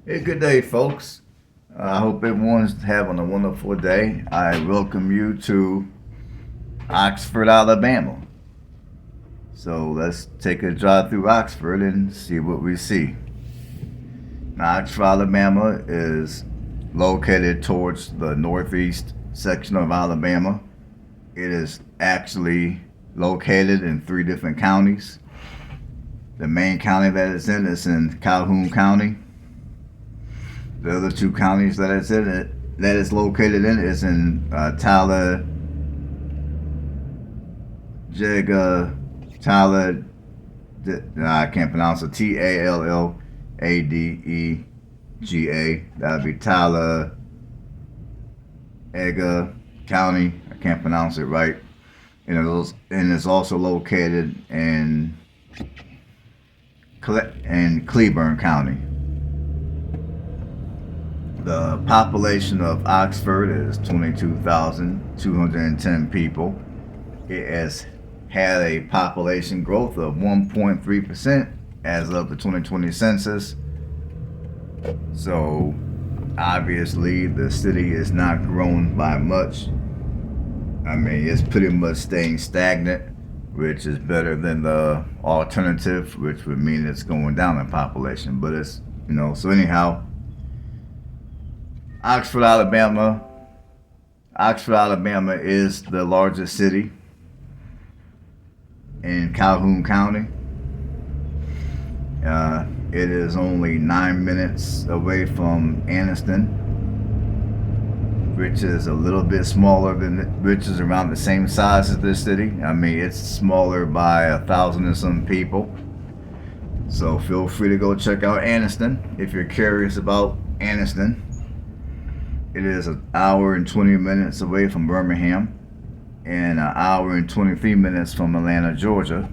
Hey, good day, folks. I hope everyone's having a wonderful day. I welcome you to Oxford, Alabama. So let's take a drive through Oxford and see what we see. Now, Oxford, Alabama is located towards the northeast section of Alabama. It is actually located in three different counties. The main county that it's in is in Calhoun County. The other two counties that it's located in is in Tyler, Tyler. I can't pronounce it. Talladega. That'd be Tyler, Ega County. I can't pronounce it right. And it's also located in Cleburne County. The population of Oxford is 22,210 people. It has had a population growth of 1.3% as of the 2020 census. So obviously the city is not grown by much. I mean, it's pretty much staying stagnant, which is better than the alternative, which would mean it's going down in population. But it's, so anyhow, Oxford, Alabama. Oxford, Alabama is the largest city in Calhoun County. It is only 9 minutes away from Anniston, which is a little bit smaller which is around the same size as this city. I mean, it's smaller by 1,000 and some people. So feel free to go check out Anniston if you're curious about Anniston. It is an hour and 20 minutes away from Birmingham and an hour and 23 minutes from Atlanta, Georgia.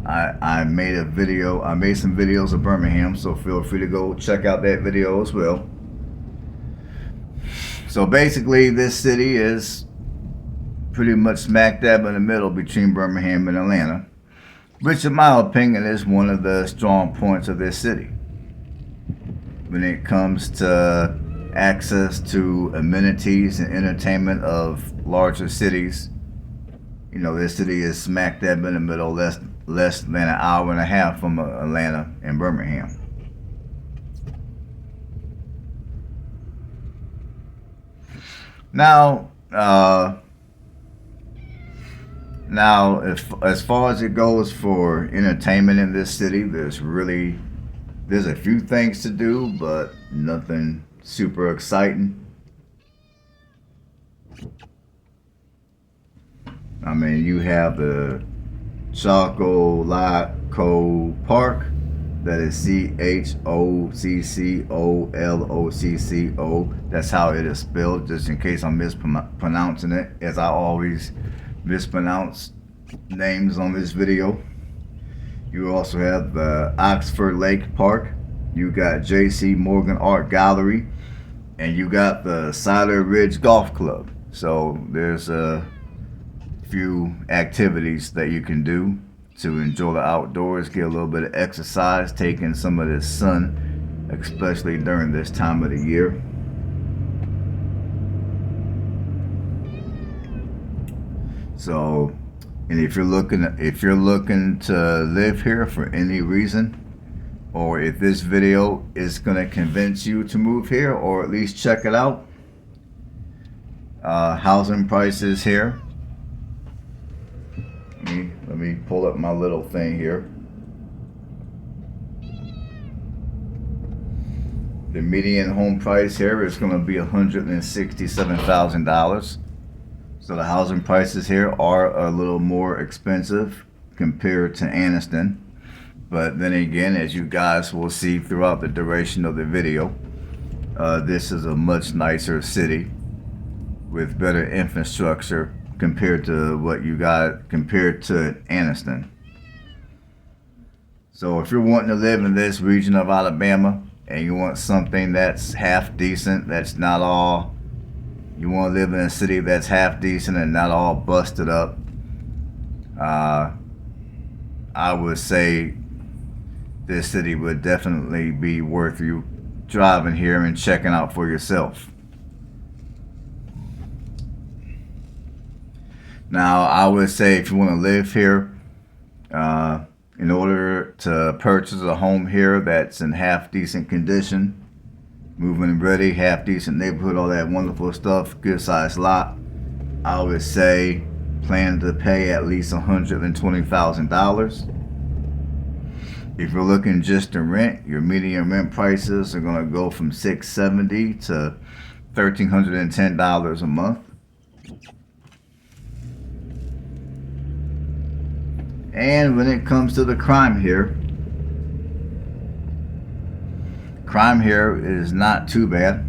I made some videos of Birmingham, so feel free to go check out that video as well. So basically, this city is pretty much smack dab in the middle between Birmingham and Atlanta, which in my opinion is one of the strong points of this city. When it comes to access to amenities and entertainment of larger cities, this city is smack dab in the middle, less than an hour and a half from Atlanta and Birmingham. Now, if as far as it goes for entertainment in this city, there's a few things to do, but nothing super exciting. I mean, you have the Chocolocco Park, that is Choccolocco. That's how it is spelled, just in case I'm mispronouncing it, as I always mispronounce names on this video. You also have the Oxford Lake Park. You got J.C. Morgan Art Gallery, and you got the Cider Ridge Golf Club. So there's a few activities that you can do to enjoy the outdoors, get a little bit of exercise, take in some of this sun, especially during this time of the year. So, and if you're looking to live here for any reason, or if this video is going to convince you to move here or at least check it out, housing prices here. Let me pull up my little thing here. The median home price here is going to be $167,000. So the housing prices here are a little more expensive compared to Anniston. But then again, as you guys will see throughout the duration of the video, this is a much nicer city with better infrastructure compared to what you got compared to Anniston. So if you're wanting to live in this region of Alabama and you want something that's half decent, that's not all, you want to live in a city that's half decent and not all busted up, I would say this city would definitely be worth you driving here and checking out for yourself. Now, I would say if you want to live here, in order to purchase a home here that's in half decent condition, moving ready, half decent neighborhood, all that wonderful stuff, good sized lot, I would say plan to pay at least $120,000. If you're looking just to rent, your median rent prices are going to go from $670 to $1,310 a month. And when it comes to the crime here is not too bad.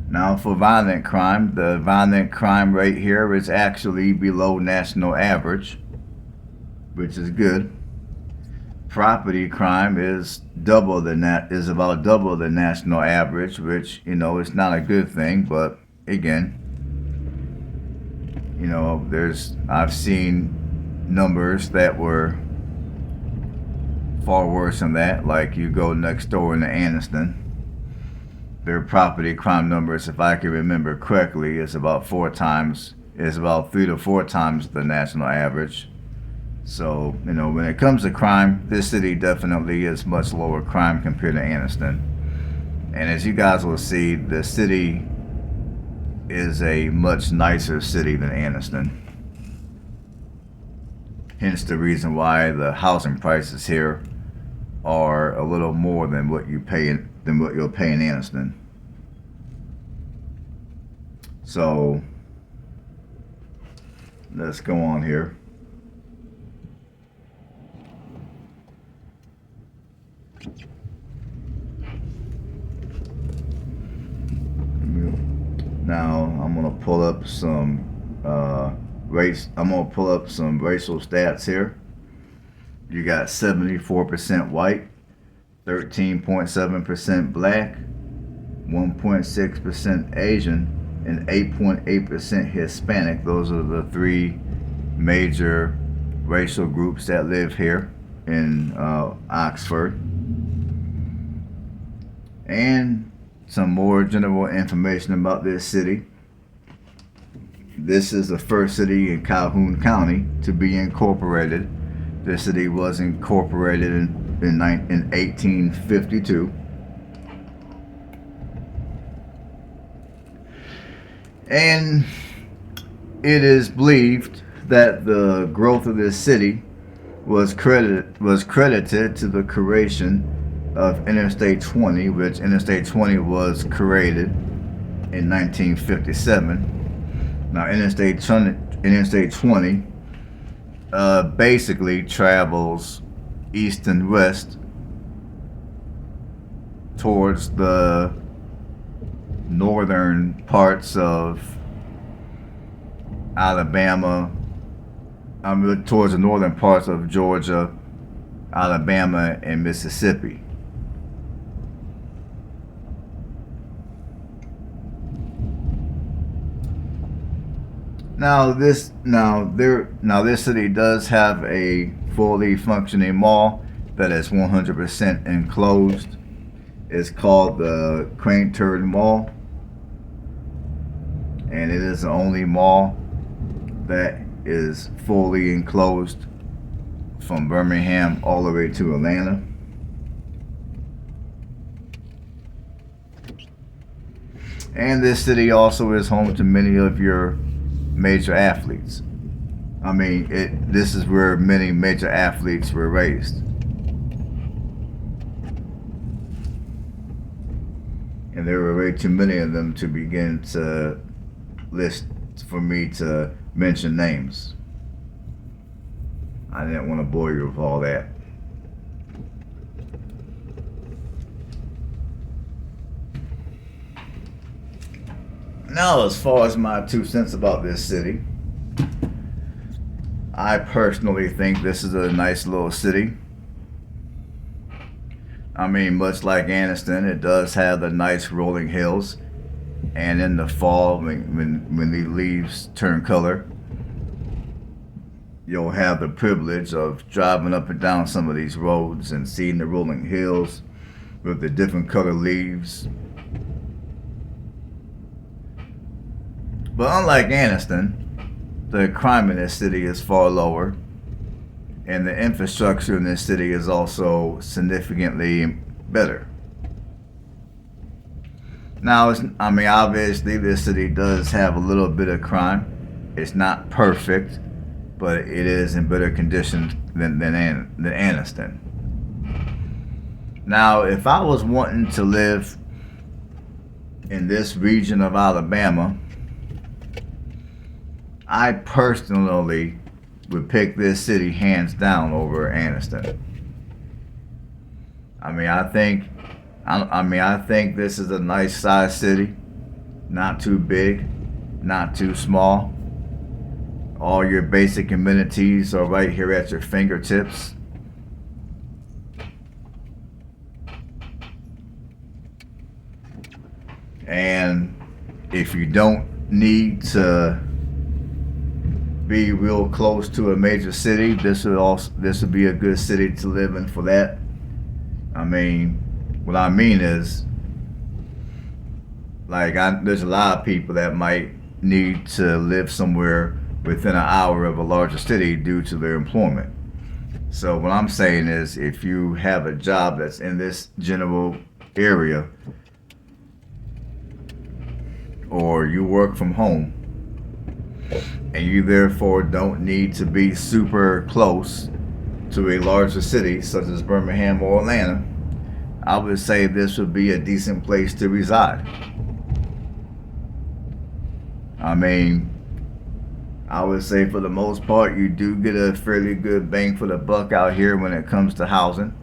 Now, for violent crime, the violent crime rate here is actually below national average, which is good. Property crime is about double the national average, which, it's not a good thing, but again, I've seen numbers that were far worse than that. Like, you go next door into Anniston, their property crime numbers, if I can remember correctly, is about 3 to 4 times the national average. So, when it comes to crime, this city definitely is much lower crime compared to Anniston. And as you guys will see, the city is a much nicer city than Anniston. Hence the reason why the housing prices here are a little more than what you'll pay in Anniston. So let's go on here. Now I'm gonna pull up some racial stats here. You got 74% white, 13.7% black, 1.6% Asian, and 8.8% Hispanic. Those are the 3 major racial groups that live here in Oxford. And some more general information about this city. This is the first city in Calhoun County to be incorporated. This city was incorporated in 1852. And it is believed that the growth of this city was credited to the creation of Interstate 20, which Interstate 20 was created in 1957. Now, Interstate 20 basically travels east and west towards the northern parts of Alabama, towards the northern parts of Georgia, Alabama, and Mississippi. Now this city does have a fully functioning mall that is 100% enclosed. It's called the Craneturn Mall, and it is the only mall that is fully enclosed from Birmingham all the way to Atlanta. And this city also is home to many of your major athletes. This is where many major athletes were raised. And there were way too many of them to begin to list for me to mention names. I didn't want to bore you with all that. Now, as far as my 2 cents about this city, I personally think this is a nice little city. Much like Anniston, it does have the nice rolling hills, and in the fall, when the leaves turn color, you'll have the privilege of driving up and down some of these roads and seeing the rolling hills with the different colored leaves. But unlike Anniston, the crime in this city is far lower, and the infrastructure in this city is also significantly better. Now, obviously, this city does have a little bit of crime. It's not perfect, but it is in better condition than Anniston. Now, if I was wanting to live in this region of Alabama, I personally would pick this city hands down over Anniston. I think this is a nice sized city, not too big, not too small. All your basic amenities are right here at your fingertips. And if you don't need to be real close to a major city, this would be a good city to live in for that. What I mean is, there's a lot of people that might need to live somewhere within an hour of a larger city due to their employment. So what I'm saying is, if you have a job that's in this general area, or you work from home, and you therefore don't need to be super close to a larger city such as Birmingham or Atlanta, I would say this would be a decent place to reside. I would say for the most part, you do get a fairly good bang for the buck out here when it comes to housing.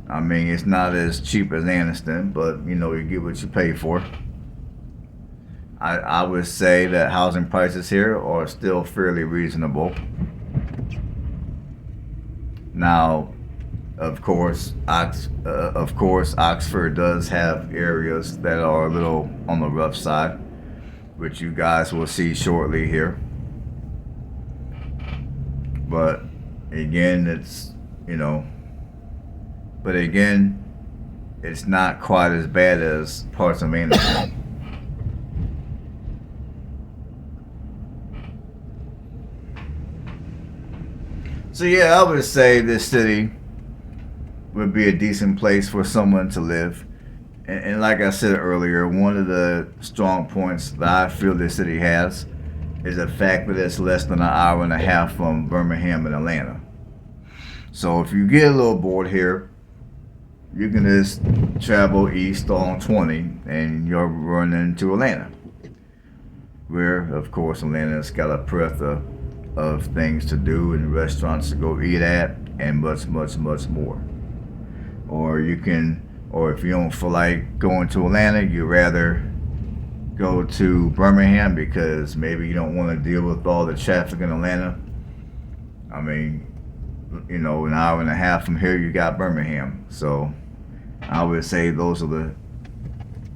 It's not as cheap as Anniston, but you get what you pay for. I would say that housing prices here are still fairly reasonable. Now, of course, Oxford does have areas that are a little on the rough side, which you guys will see shortly here. But again, it's not quite as bad as parts of Anniston. So yeah, I would say this city would be a decent place for someone to live. And like I said earlier, one of the strong points that I feel this city has is the fact that it's less than an hour and a half from Birmingham and Atlanta. So if you get a little bored here, you can just travel east on 20 and you'll run into Atlanta, where of course Atlanta's got a plethora of things to do and restaurants to go eat at and much more. Or if you don't feel like going to Atlanta, you'd rather go to Birmingham because maybe you don't want to deal with all the traffic in Atlanta. An hour and a half from here you got Birmingham. So I would say those are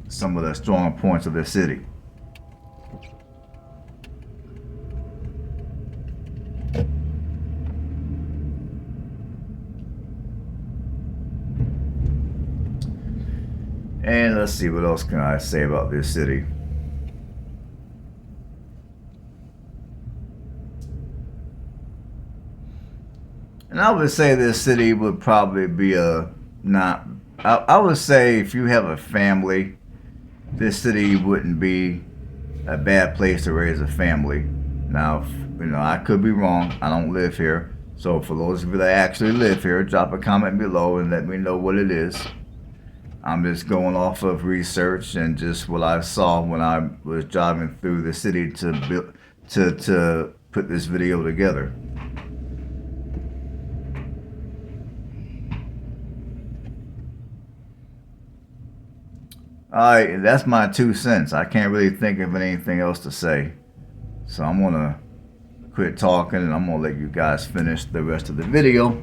some of the strong points of the city. And let's see, what else can I say about this city? And I would say this city would probably be I would say if you have a family, this city wouldn't be a bad place to raise a family. Now, I could be wrong. I don't live here. So for those of you that actually live here, drop a comment below and let me know what it is. I'm just going off of research and just what I saw when I was driving through the city to put this video together. Alright, that's my 2 cents. I can't really think of anything else to say. So I'm going to quit talking and I'm going to let you guys finish the rest of the video.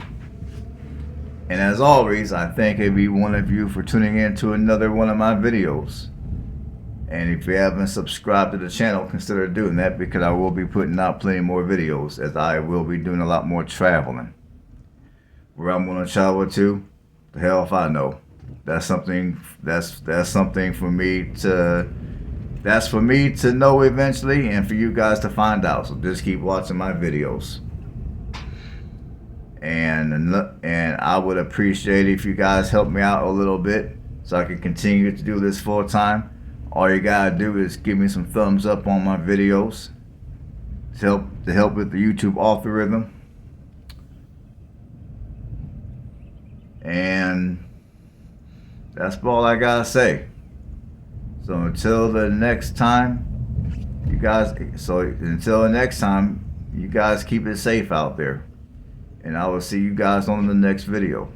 And as always, I thank every one of you for tuning in to another one of my videos. And if you haven't subscribed to the channel, consider doing that, because I will be putting out plenty more videos, as I will be doing a lot more traveling. Where I'm going to travel to, the hell if I know. That's something for me to know eventually, and for you guys to find out. So just keep watching my videos. And I would appreciate it if you guys help me out a little bit so I can continue to do this full time. All you gotta do is give me some thumbs up on my videos to help with the YouTube algorithm. And that's all I gotta say. So until the next time, you guys keep it safe out there. And I will see you guys on the next video.